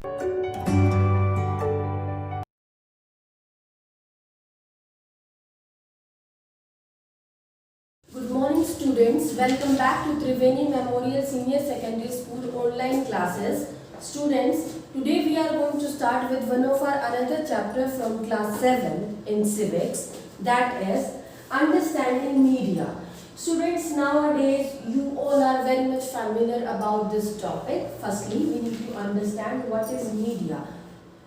Good morning students, welcome back to Triveni Memorial Senior Secondary School online classes. Students, today we are going to start with one of our another chapter from class 7 in civics, that is understanding media. Students, nowadays you all are very much familiar about this topic. Firstly, we need to understand what is media.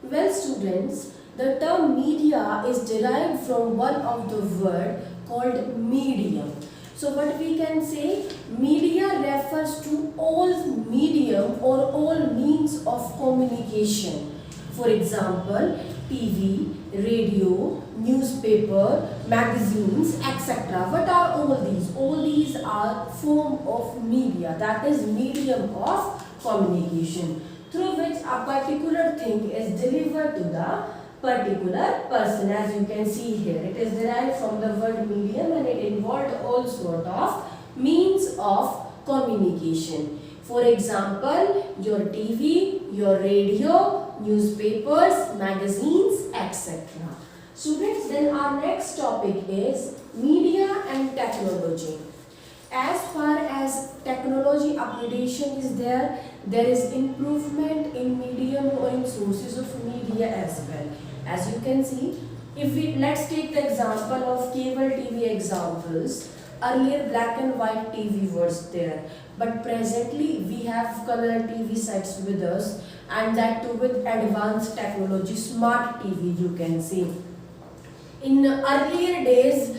Well students, the term media is derived from one of the word called medium. So what we can say, media refers to all medium or all means of communication. For example, TV, radio, newspaper, magazines, etc. What are all these? All these are form of media, that is medium of communication, through which a particular thing is delivered to the particular person. As you can see here, it is derived from the word medium and it involved all sort of means of communication. For example, your TV, your radio, newspapers, magazines, etc. Students, then our next topic is media and technology. As far as technology upgradation is there is improvement in medium or in sources of media as well. As you can see, let's take the example of cable TV examples. Earlier black and white TV was there, but presently we have color TV sets with us, and that too with advanced technology, smart TV you can see. In earlier days,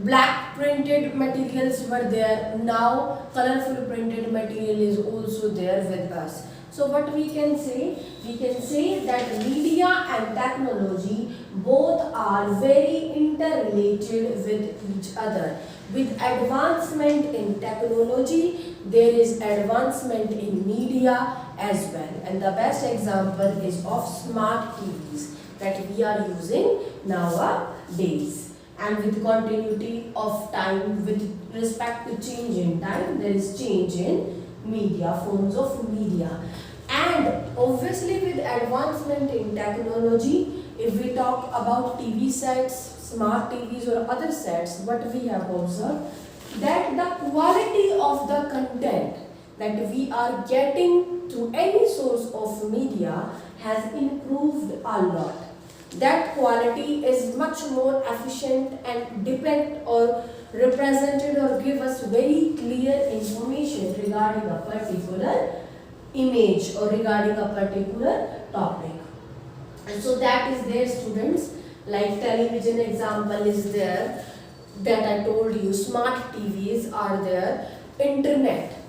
black printed materials were there. Now colorful printed material is also there with us. So what we can say? We can say that media and technology both are very interrelated with each other. With advancement in technology, there is advancement in media as well. And the best example is of smart TVs that we are using nowadays. And with continuity of time, with respect to change in time, there is change in media, forms of media. And obviously with advancement in technology, if we talk about TV sets, smart TVs or other sets, what we have observed, that the quality of the content that we are getting through any source of media has improved a lot. That quality is much more efficient and depict or represented or give us very clear information regarding a particular image or regarding a particular topic. And so that is there students, like television example is there that I told you, smart TVs are there, internet.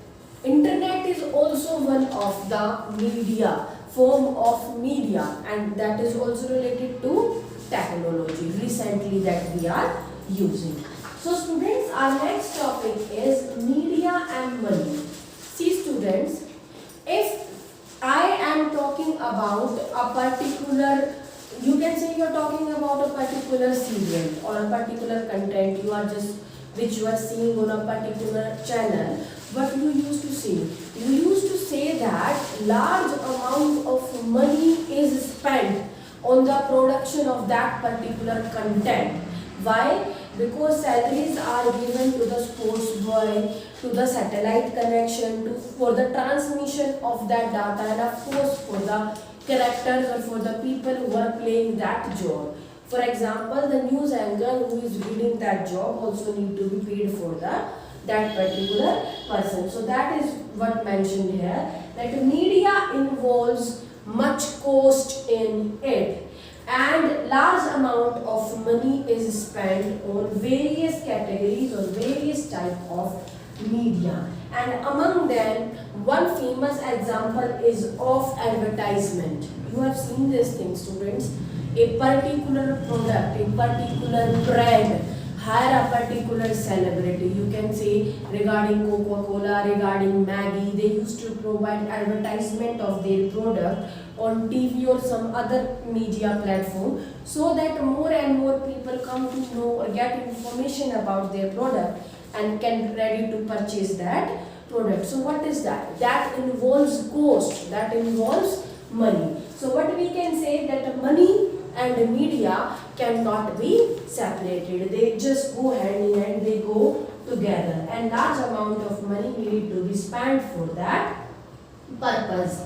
Internet is also one of the media, form of media, and that is also related to technology recently that we are using. So students, our next topic is media and money. See students, if I am talking about a particular, you can say you are talking about a particular serial or a particular content which you are seeing on a particular channel. What you used to say? You used to say that large amount of money is spent on the production of that particular content. Why? Because salaries are given to the sports boy, to the satellite connection, for the transmission of that data, and of course for the characters or for the people who are playing that job. For example, the news anchor who is reading that job also need to be paid for that particular person. So that is what mentioned here, that media involves much cost in it, and large amount of money is spent on various categories or various type of media. And among them, one famous example is of advertisement. You have seen this thing students. A particular product, a particular brand hire a particular celebrity. You can say regarding Coca-Cola, regarding Maggie, they used to provide advertisement of their product on TV or some other media platform, so that more and more people come to know or get information about their product and can ready to purchase that product. So what is that? That involves cost, that involves money. So what we can say that money and media cannot be separated. They just go hand in hand, they go together, and large amount of money need to be spent for that purpose.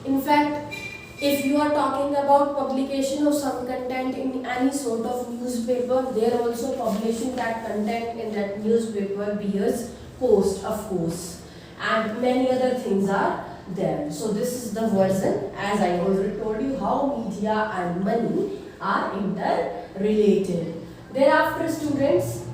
In fact, if you are talking about publication of some content in any sort of newspaper, they are also publishing that content in that newspaper bears cost, of course, and many other things are there. So this is the version, as I already told you, how media and money are interrelated. Thereafter, students,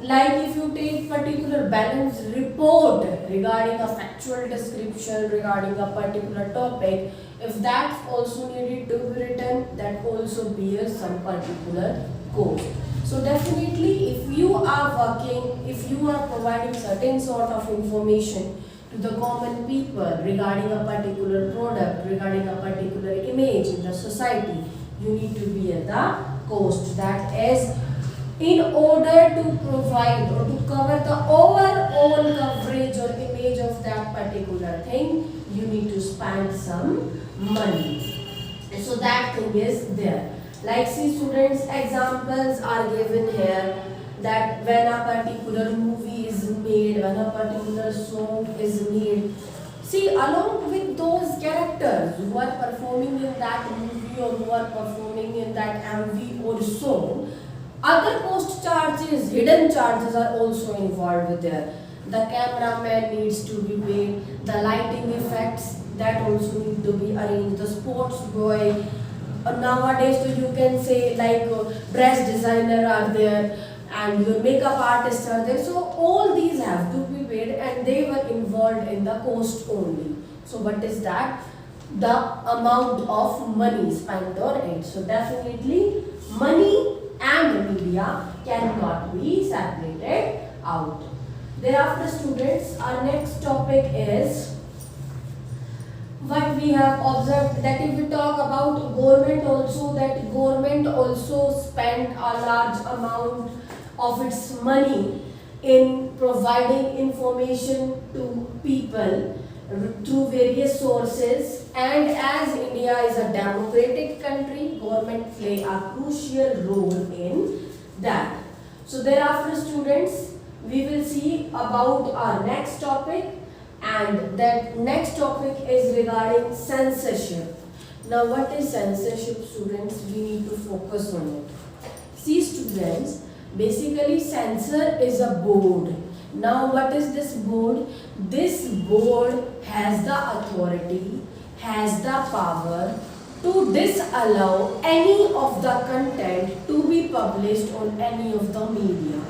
like if you take particular balance report regarding a factual description regarding a particular topic, if that also needed to be written, that also bears some particular cost. So definitely, if you are working, if you are providing certain sort of information to the common people regarding a particular product, regarding a particular image in the society, you need to bear the cost. That is, in order to provide or to cover the overall coverage or image of that particular thing, you need to spend some money. So that thing is there. Like, see students, examples are given here, that when a particular movie is made, when a particular song is made, see, along with those characters who are performing in that movie or who are performing in that MV or song, other cost charges, hidden charges are also involved there. The cameraman needs to be paid, the lighting effects that also need to be arranged, the sports boy. Nowadays, so you can say like dress designer are there and your makeup artists are there. So all these have to be paid and they were involved in the cost only. So what is that? The amount of money spent on it. So definitely money and media cannot be separated out. Thereafter, students, our next topic is what we have observed, that if we talk about government also, that government also spend a large amount of its money in providing information to people through various sources, and as India is a democratic country, government play a crucial role in that. So thereafter, students, we will see about our next topic, and that next topic is regarding censorship. Now what is censorship, students? We need to focus on it. See students, basically censor is a board. Now what is this board? This board has the authority, has the power to disallow any of the content to be published on any of the media.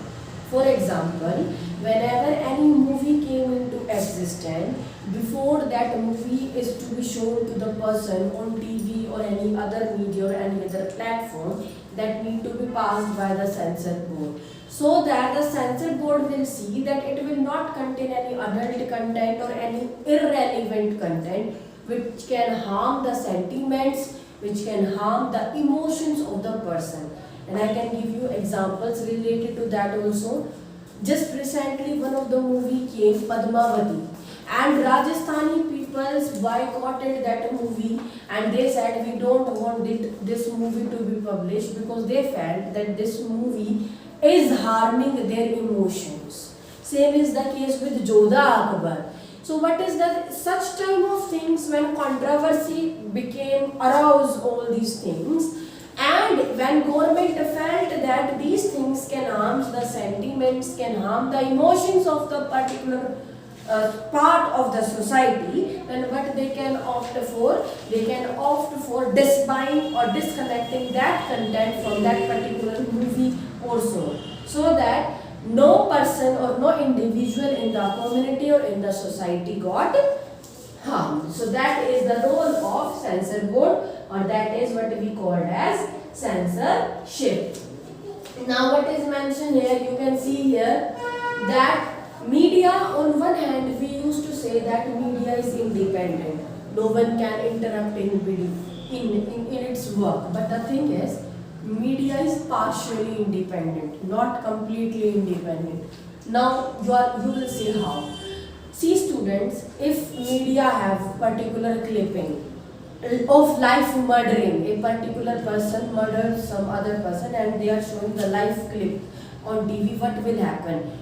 For example, whenever any movie came into existence, before that movie is to be shown to the person on TV or any other media or any other platform, that need to be passed by the censor board. So that the censor board will see that it will not contain any adult content or any irrelevant content which can harm the sentiments, which can harm the emotions of the person. And I can give you examples related to that also. Just recently one of the movie came, Padmavati, and Rajasthani peoples boycotted that movie and they said we don't want this movie to be published because they felt that this movie is harming their emotions. Same is the case with Jodha Akbar. So what is that? Such type of things, when controversy became arouse all these things, and when government felt that these things can harm the sentiments, can harm the emotions of the particular part of the society, then what they can opt for? They can opt for disbuying or disconnecting that content from that particular movie or so that no person or no individual in the community or in the society got harmed. So that is the role of censor board, or that is what we call as censorship. Now what is mentioned here, you can see here that media, on one hand we used to say that media is independent, no one can interrupt anybody in its work, but the thing is media is partially independent, not completely independent. Now you will see how. See students, if media have particular clipping, of life murdering. A particular person murders some other person and they are showing the live clip on TV. What will happen?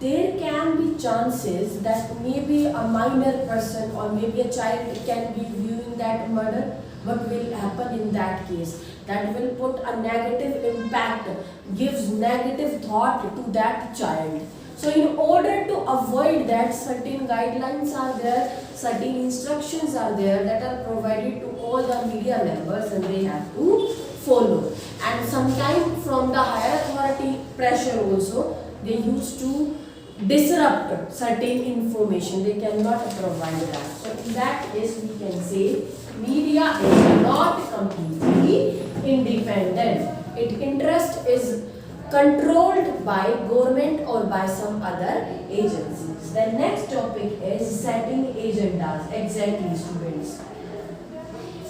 There can be chances that maybe a minor person or maybe a child can be viewing that murder. What will happen in that case? That will put a negative impact, gives negative thought to that child. So in order to avoid that, certain guidelines are there, certain instructions are there that are provided to all the media members and they have to follow. And sometimes from the higher authority pressure also, they used to disrupt certain information. They cannot provide that. So in that case, we can say media is not completely independent. Its interest is controlled by government or by some other agencies. The next topic is setting agendas. Exactly, students.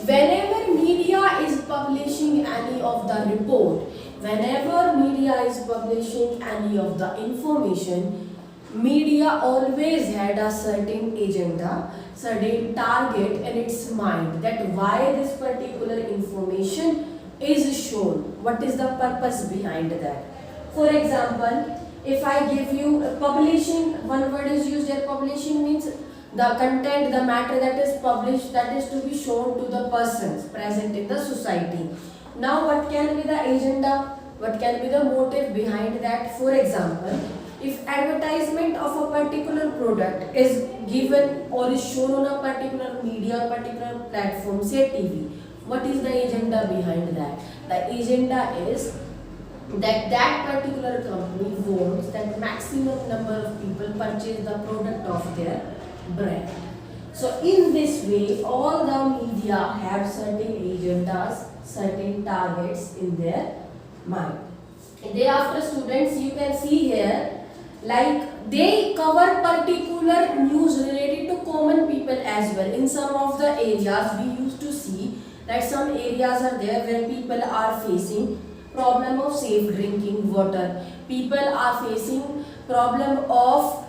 Whenever media is publishing any of the report, whenever media is publishing any of the information, media always had a certain agenda, certain target in its mind, that why this particular information is shown, what is the purpose behind that. For example, if I give you publishing, one word is used here. Publishing means the content, the matter that is published, that is to be shown to the persons present in the society. Now what can be the agenda, what can be the motive behind that? For example, if advertisement of a particular product is given or is shown on a particular media or particular platform, say TV, what is the agenda behind that? The agenda is that that particular company wants that maximum number of people purchase the product of their brand. So in this way, all the media have certain agendas, certain targets in their mind. Thereafter, students, you can see here, like they cover particular news related to common people as well. In some of the areas, we used to see that some areas are there where people are facing problem of safe drinking water. People are facing problem of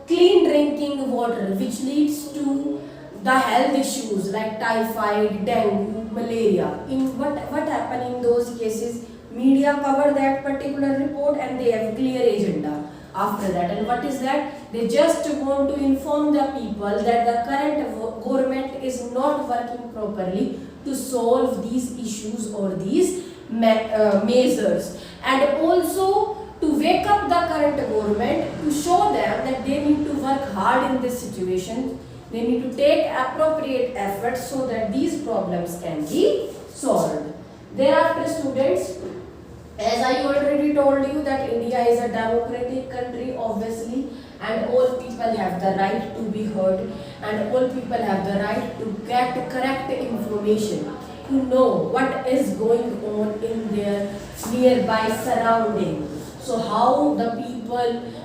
clean drinking water, which leads to the health issues like typhoid, dengue, malaria. In what happened in those cases? Media cover that particular report and they have clear agenda after that. And what is that? They just want to inform the people that the current government is not working properly to solve these issues or these measures, and also to wake up the current government to show them that they need to work hard in this situation. They need to take appropriate efforts so that these problems can be solved. Thereafter, students, as I already told you that India is a democratic country, obviously, and all people have the right to be heard, and all people have the right to get correct information, to know what is going on in their nearby surrounding. So how the people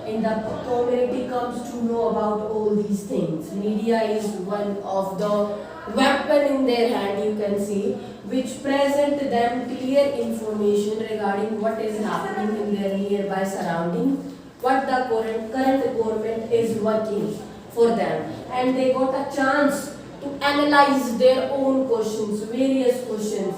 in the community comes to know about all these things. Media is one of the weapon in their hand, you can see, which present them clear information regarding what is happening in their nearby surrounding, what the current government is working for them, and they got a chance to analyze their own questions, various questions.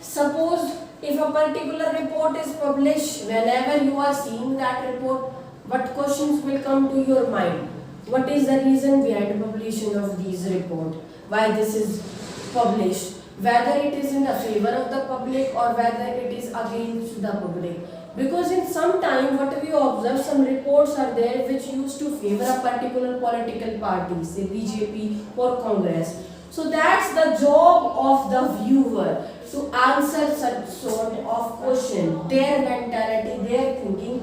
Suppose if a particular report is published, whenever you are seeing that report, what questions will come to your mind? What is the reason behind the publication of these report? Why this is published? Whether it is in the favor of the public or whether it is against the public. Because in some time, what we observe, some reports are there which used to favor a particular political party, say BJP or Congress. So that's the job of the viewer, to answer such sort of question, their mentality, their thinking,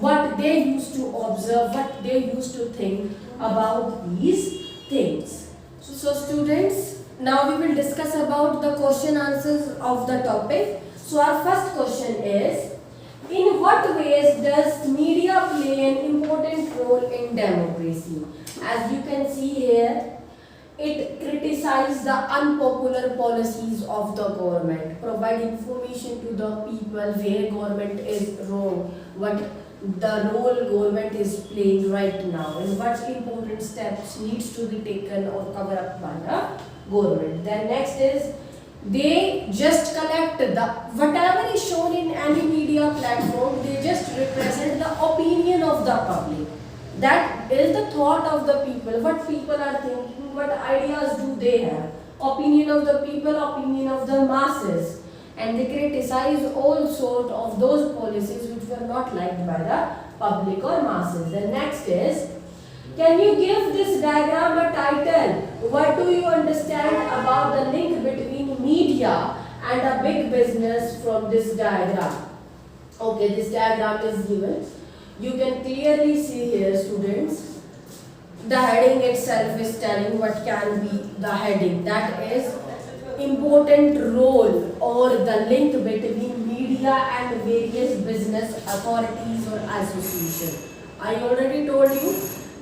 what they used to observe, what they used to think about these things. So students, now we will discuss about the question answers of the topic. So our first question is, in what ways does media play an important role in democracy? As you can see here, it criticizes the unpopular policies of the government, provide information to the people where government is wrong, what the role government is playing right now, and what important steps needs to be taken or cover up by the government. Then next is they just collect the whatever is shown in any media platform, they just represent the opinion of the public. That is the thought of the people, what people are thinking, what ideas do they have. Opinion of the people, opinion of the masses. And they criticize all sort of those policies which were not liked by the public or masses. The next is, can you give this diagram a title? What do you understand about the link between media and a big business from this diagram? Okay, this diagram is given. You can clearly see here, students. The heading itself is telling what can be the heading. That is important role or the link between media and various business authorities or association. I already told you,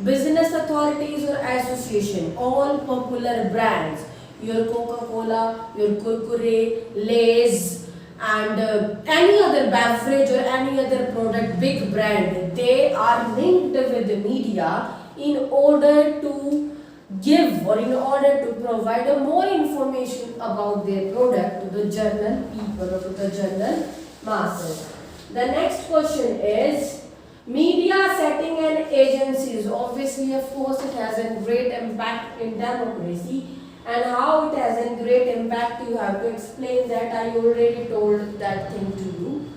business authorities or association, all popular brands, your Coca-Cola, your Kurkure, Lay's, and any other beverage or any other product, big brand, they are linked with the media in order to give or in order to provide a more information about their product to the general people or to the general masses. The next question is, media setting and agencies, obviously of course it has a great impact in democracy, and how it has a great impact you have to explain that. I already told that thing to you,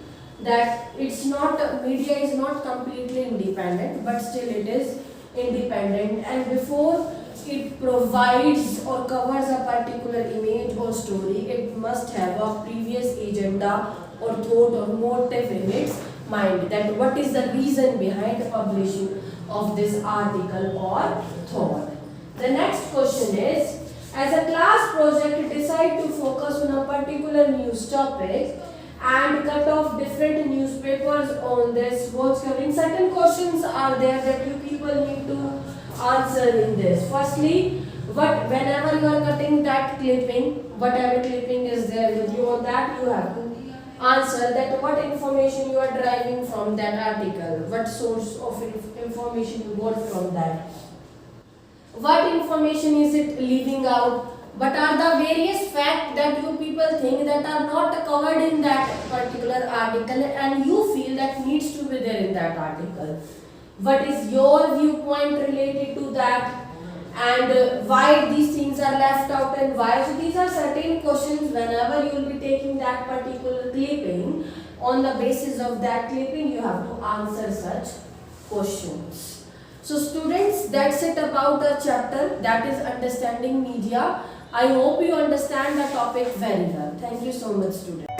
that it's not, media is not completely independent, but still it is independent, and before it provides or covers a particular image or story, it must have a previous agenda or thought or motive in its mind, that what is the reason behind the publishing of this article or thought. The next question is, as a class project decide to focus on a particular news topic and cut off different newspapers on this, what's covering. Certain questions are there that you people need to answer in this. Firstly, whenever you are cutting that clipping, whatever clipping is there with you on that, you have to answer that what information you are deriving from that article, what source of information you got from that, what information is it leaving out, what are the various facts that you people think that are not covered in that particular article and you feel that needs to be there in that article. What is your viewpoint related to that, and why these things are left out and why. So these are certain questions whenever you will be taking that particular clipping. On the basis of that clipping you have to answer such questions. So students, that's it about the chapter, that is understanding media. I hope you understand the topic very well. Thank you so much, students.